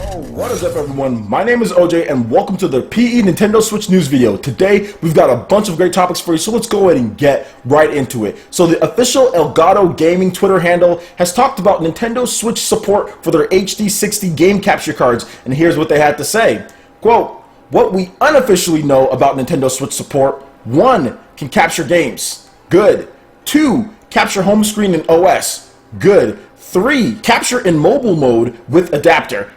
What is up, everyone? My name is OJ and welcome to the PE Nintendo Switch news video. Today we've got a bunch of great topics for you, so let's go ahead and get right into it. So the official Elgato Gaming Twitter handle has talked about Nintendo Switch support for their HD60 game capture cards, and here's what they had to say. Quote, "What we unofficially know about Nintendo Switch support: 1. Can capture games. Good. 2. Capture home screen and OS. Good. 3. Capture in mobile mode with adapter."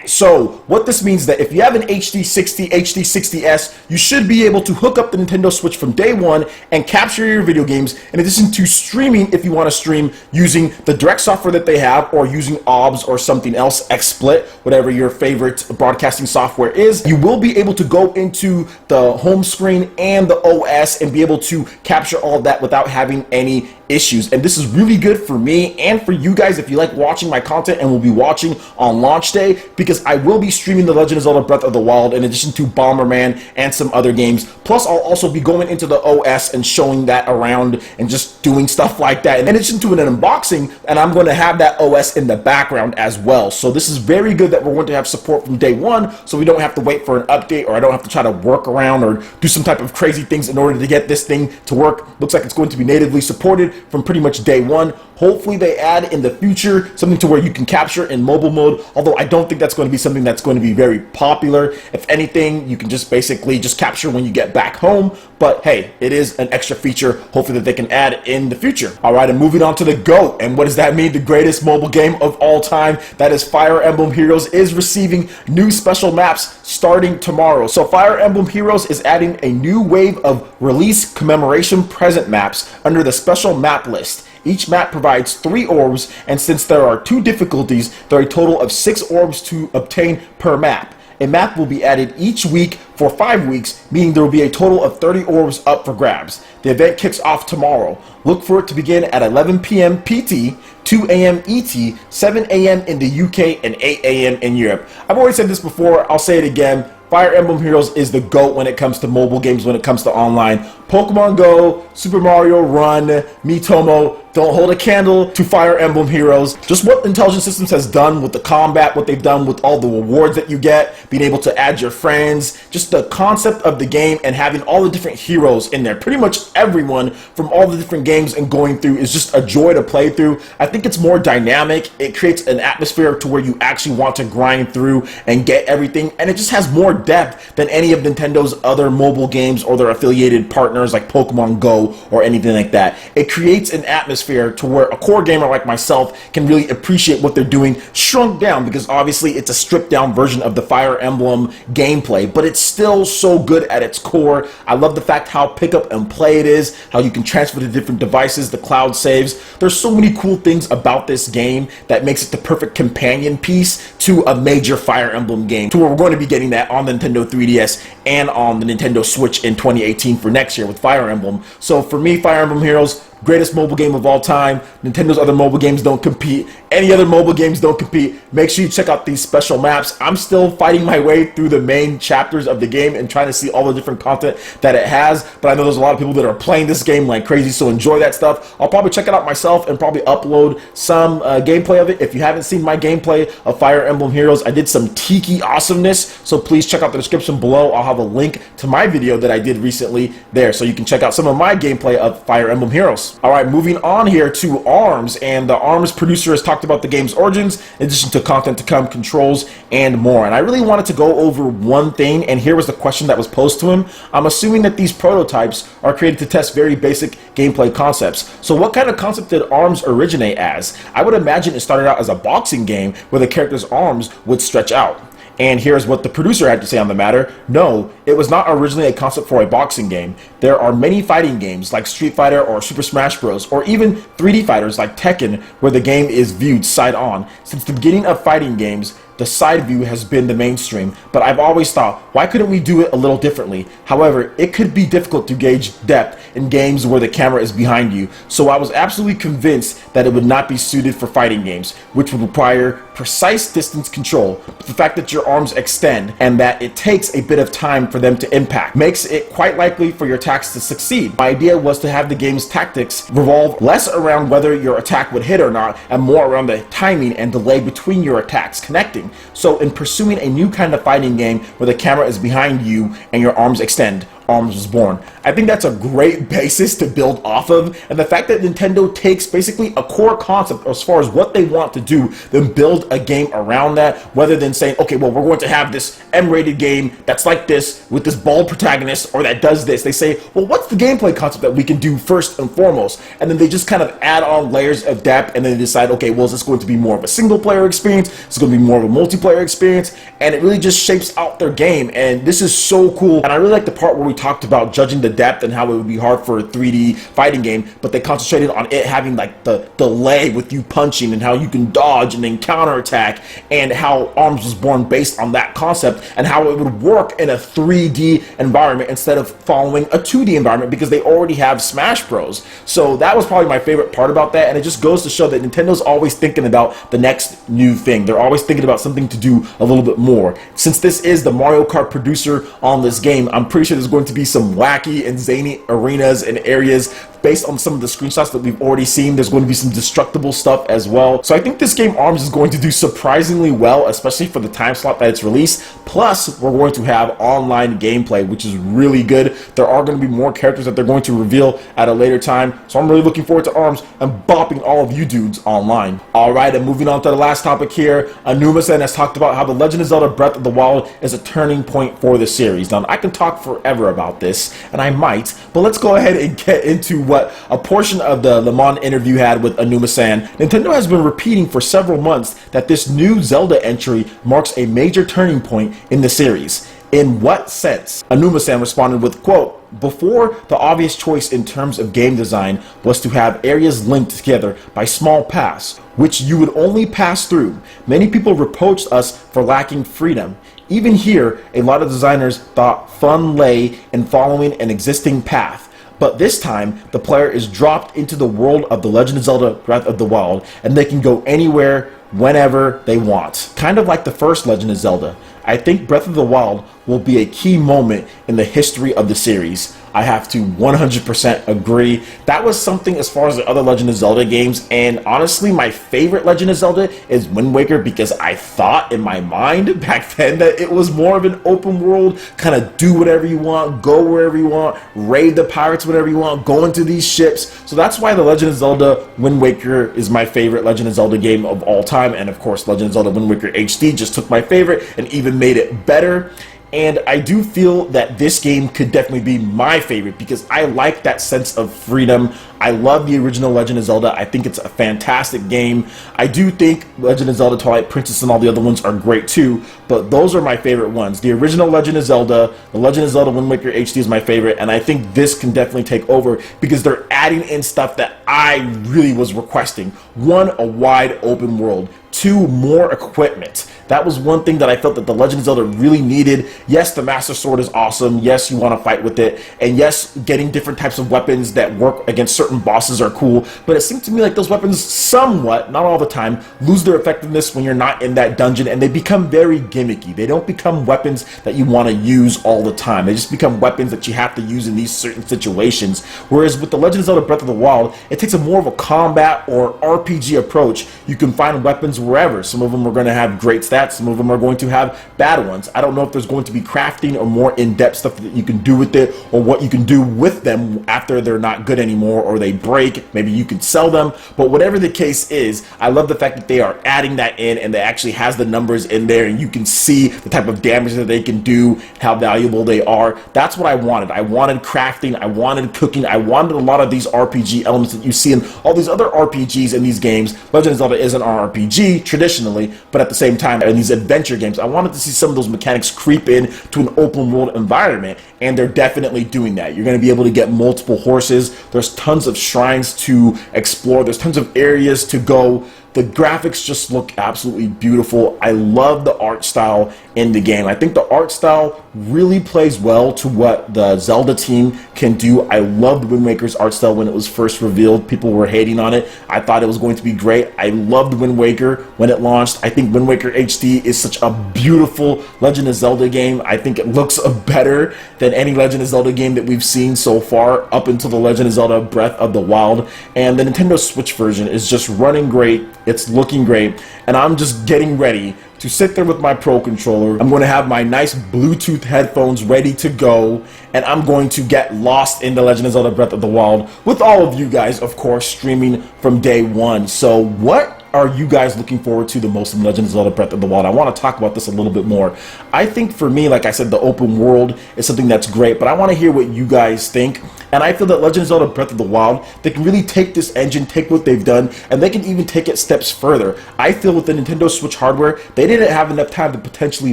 So what this means is that if you have an HD60, HD60S, you should be able to hook up the Nintendo Switch from day one and capture your video games, in addition to streaming if you want to stream using the direct software that they have, or using OBS or something else, XSplit, whatever your favorite broadcasting software is. You will be able to go into the home screen and the OS and be able to capture all that without having any issues. And this is really good for me and for you guys if you like watching my content and will be watching on launch day, because I will be streaming the Legend of Zelda Breath of the Wild in addition to Bomberman and some other games. Plus I'll also be going into the OS and showing that around and just doing stuff like that, in addition to an unboxing, and I'm going to have that OS in the background as well. So this is very good that we're going to have support from day one, so we don't have to wait for an update, or I don't have to try to work around or do some type of crazy things in order to get this thing to work. Looks like it's going to be natively supported from pretty much day one. Hopefully they add in the future something to where you can capture in mobile mode, although I don't think that's going to be something that's going to be very popular. If anything, you can just basically just capture when you get back home, but hey, it is an extra feature hopefully that they can add in the future. Alright, and moving on to the GOAT, and what does that mean? The greatest mobile game of all time, that is Fire Emblem Heroes, is receiving new special maps starting tomorrow. So Fire Emblem Heroes is adding a new wave of release commemoration present maps under the special map list. Each map provides 3 orbs, and since there are 2 difficulties, there are a total of 6 orbs to obtain per map. A map will be added each week for 5 weeks, meaning there will be a total of 30 orbs up for grabs. The event kicks off tomorrow. Look for it to begin at 11 p.m. PT, 2 a.m. ET, 7 a.m. in the UK, and 8 a.m. in Europe. I've already said this before, I'll say it again. Fire Emblem Heroes is the GOAT when it comes to mobile games, when it comes to online. Pokemon Go, Super Mario Run, Miitomo don't hold a candle to Fire Emblem Heroes. Just what Intelligent Systems has done with the combat, what they've done with all the rewards that you get, being able to add your friends, just the concept of the game and having all the different heroes in there. Pretty much everyone from all the different games and going through is just a joy to play through. I think it's more dynamic. It creates an atmosphere to where you actually want to grind through and get everything, and it just has more depth than any of Nintendo's other mobile games or their affiliated partners like Pokemon Go or anything like that. It creates an atmosphere to where a core gamer like myself can really appreciate what they're doing, shrunk down, because obviously it's a stripped down version of the Fire Emblem gameplay, but it's still so good at its core. I love the fact how pick up and play it is, how you can transfer to different devices, the cloud saves. There's so many cool things about this game that makes it the perfect companion piece to a major Fire Emblem game, to where we're going to be getting that on the Nintendo 3DS and on the Nintendo Switch in 2018 for next year with Fire Emblem. So for me, Fire Emblem Heroes, greatest mobile game of all time. Nintendo's other mobile games don't compete. Any other mobile games don't compete. Make sure you check out these special maps. I'm still fighting my way through the main chapters of the game and trying to see all the different content that it has, but I know there's a lot of people that are playing this game like crazy, so enjoy that stuff. I'll probably check it out myself and probably upload some gameplay of it. If you haven't seen my gameplay of Fire Emblem Heroes, I did some tiki awesomeness, so please check out the description below. I'll have a link to my video that I did recently there, so you can check out some of my gameplay of Fire Emblem Heroes. Alright, moving on here to ARMS, and the ARMS producer has talked about the game's origins, in addition to content to come, controls, and more. And I really wanted to go over one thing, and here was the question that was posed to him. I'm assuming that these prototypes are created to test very basic gameplay concepts. So what kind of concept did ARMS originate as? I would imagine it started out as a boxing game where the character's arms would stretch out. And here's what the producer had to say on the matter. No, it was not originally a concept for a boxing game. There are many fighting games like Street Fighter or Super Smash Bros. Or even 3D fighters like Tekken, where the game is viewed side on. Since the beginning of fighting games, the side view has been the mainstream, but I've always thought, why couldn't we do it a little differently? However, it could be difficult to gauge depth in games where the camera is behind you, so I was absolutely convinced that it would not be suited for fighting games, which would require precise distance control. But the fact that your arms extend and that it takes a bit of time for them to impact makes it quite likely for your attacks to succeed. My idea was to have the game's tactics revolve less around whether your attack would hit or not, and more around the timing and delay between your attacks connecting. distracting. So in pursuing a new kind of fighting game where the camera is behind you and your arms extend, Arms was born. I think that's a great basis to build off of, and the fact that Nintendo takes basically a core concept as far as what they want to do, then build a game around that, rather than saying, okay, well, we're going to have this M-rated game that's like this with this bald protagonist or that does this. They say, well, what's the gameplay concept that we can do first and foremost? And then they just kind of add on layers of depth, and then they decide, okay, well, is this going to be more of a single player experience? It's going to be more of a multiplayer experience, and it really just shapes out their game. And this is so cool, and I really like the part where we talked about judging the depth and how it would be hard for a 3D fighting game, but they concentrated on it having like the delay with you punching and how you can dodge and then counterattack, and how Arms was born based on that concept and how it would work in a 3D environment instead of following a 2D environment, because they already have Smash Bros. So that was probably my favorite part about that, and it just goes to show that Nintendo's always thinking about the next new thing. They're always thinking about something to do a little bit more. Since this is the Mario Kart producer on this game, I'm pretty sure there's going to be some wacky and zany arenas and areas based on some of the screenshots that we've already seen. There's going to be some destructible stuff as well. So I think this game Arms is going to do surprisingly well, especially for the time slot that it's released. Plus, we're going to have online gameplay, which is really good. There are going to be more characters that they're going to reveal at a later time. So I'm really looking forward to Arms and bopping all of you dudes online. Alright, and moving on to the last topic here. Anuma-san has talked about how The Legend of Zelda Breath of the Wild is a turning point for the series. Now, I can talk forever about this, and I might, but let's go ahead and get into what a portion of the Le Mans interview had with Anuma-san. Nintendo has been repeating for several months that this new Zelda entry marks a major turning point in the series. In what sense? Anuma-san responded with, quote, "Before, the obvious choice in terms of game design was to have areas linked together by small paths, which you would only pass through. Many people reproached us for lacking freedom. Even here, a lot of designers thought fun lay in following an existing path. But this time, the player is dropped into the world of The Legend of Zelda Breath of the Wild, and they can go anywhere, whenever they want. Kind of like the first Legend of Zelda. I think Breath of the Wild will be a key moment in the history of the series. I have to 100% agree. That was something as far as the other Legend of Zelda games, and honestly, my favorite Legend of Zelda is Wind Waker, because I thought in my mind back then that it was more of an open world, kind of do whatever you want, go wherever you want, raid the pirates whenever you want, go into these ships. So that's why the Legend of Zelda Wind Waker is my favorite Legend of Zelda game of all time, and of course Legend of Zelda Wind Waker HD just took my favorite and even made it better. And I do feel that this game could definitely be my favorite, because I like that sense of freedom. I love the original Legend of Zelda. I think it's a fantastic game. I do think Legend of Zelda Twilight Princess and all the other ones are great too, but those are my favorite ones. The original Legend of Zelda, the Legend of Zelda Wind Waker HD is my favorite, and I think this can definitely take over because they're adding in stuff that I really was requesting. One, a wide open world. Two, more equipment. That was one thing that I felt that the Legend of Zelda really needed. Yes, the Master Sword is awesome. Yes, you want to fight with it. And yes, getting different types of weapons that work against certain bosses are cool. But it seemed to me like those weapons somewhat, not all the time, lose their effectiveness when you're not in that dungeon, and they become very gimmicky. They don't become weapons that you want to use all the time. They just become weapons that you have to use in these certain situations. Whereas with the Legend of Zelda Breath of the Wild, it takes a more of a combat or RPG approach. You can find weapons wherever. Some of them are going to have great stats, some of them are going to have bad ones. I don't know if there's going to be crafting or more in-depth stuff that you can do with it, or what you can do with them after they're not good anymore or they break. Maybe you can sell them, but whatever the case is, I love the fact that they are adding that in, and they actually has the numbers in there, and you can see the type of damage that they can do, how valuable they are. That's what I wanted. I wanted crafting, I wanted cooking, I wanted a lot of these RPG elements that you see in all these other RPGs in these games. Legend of Zelda is an RPG traditionally, but at the same time, in these adventure games, I wanted to see some of those mechanics creep in to an open world environment, and they're definitely doing that. You're going to be able to get multiple horses. There's tons of shrines to explore. There's tons of areas to go. The graphics just look absolutely beautiful. I love the art style in the game. I think the art style really plays well to what the Zelda team can do. I loved Wind Waker's art style when it was first revealed. People were hating on it. I thought it was going to be great. I loved Wind Waker when it launched. I think Wind Waker HD is such a beautiful Legend of Zelda game. I think it looks better than any Legend of Zelda game that we've seen so far up until the Legend of Zelda Breath of the Wild. And the Nintendo Switch version is just running great. It's looking great, and I'm just getting ready to sit there with my Pro Controller. I'm going to have my nice Bluetooth headphones ready to go, and I'm going to get lost in The Legend of Zelda Breath of the Wild with all of you guys, of course, streaming from day one. So what are you guys looking forward to the most in Legend of Zelda Breath of the Wild? I want to talk about this a little bit more. I think for me, like I said, the open world is something that's great, but I want to hear what you guys think. And I feel that Legend of Zelda Breath of the Wild, they can really take this engine, take what they've done, and they can even take it steps further. I feel with the Nintendo Switch hardware, they didn't have enough time to potentially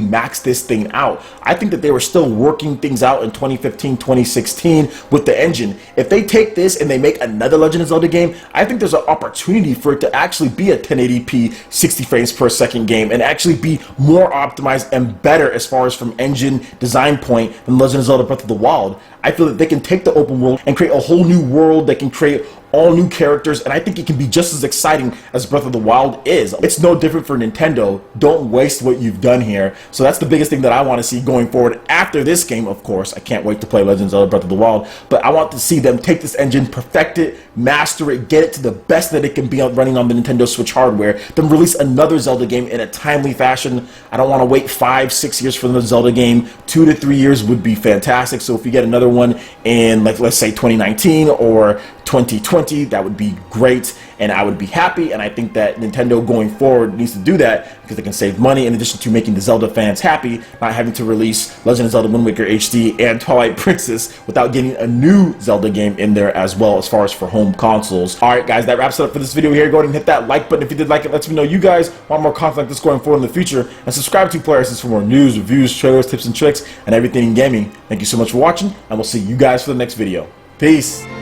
max this thing out. I think that they were still working things out in 2015, 2016 with the engine. If they take this and they make another Legend of Zelda game, I think there's an opportunity for it to actually be a 1080p 60 frames per second game and actually be more optimized and better as far as from engine design point than Legend of Zelda Breath of the Wild. I feel that they can take the open world and create a whole new world. They can create all new characters, and I think it can be just as exciting as Breath of the Wild is. It's no different for Nintendo. Don't waste what you've done here. So that's the biggest thing that I want to see going forward after this game, of course. I can't wait to play Legend of Zelda Breath of the Wild, but I want to see them take this engine, perfect it, master it, get it to the best that it can be running on the Nintendo Switch hardware, then release another Zelda game in a timely fashion. I don't want to wait 5-6 years for the Zelda game. 2 to 3 years would be fantastic. So if you get another one in, like, let's say 2019 or 2020, that would be great, and I would be happy. And I think that Nintendo going forward needs to do that because they can save money in addition to making the Zelda fans happy, not having to release Legend of Zelda Wind Waker HD and Twilight Princess without getting a new Zelda game in there as well as far as for home consoles. Alright guys, that wraps it up for this video here. Go ahead and hit that like button if you did like it. Let me know you guys want more content like this going forward in the future, and subscribe to PlayerEssence for more news, reviews, trailers, tips and tricks, and everything in gaming. Thank you so much for watching, and we'll see you guys for the next video. Peace!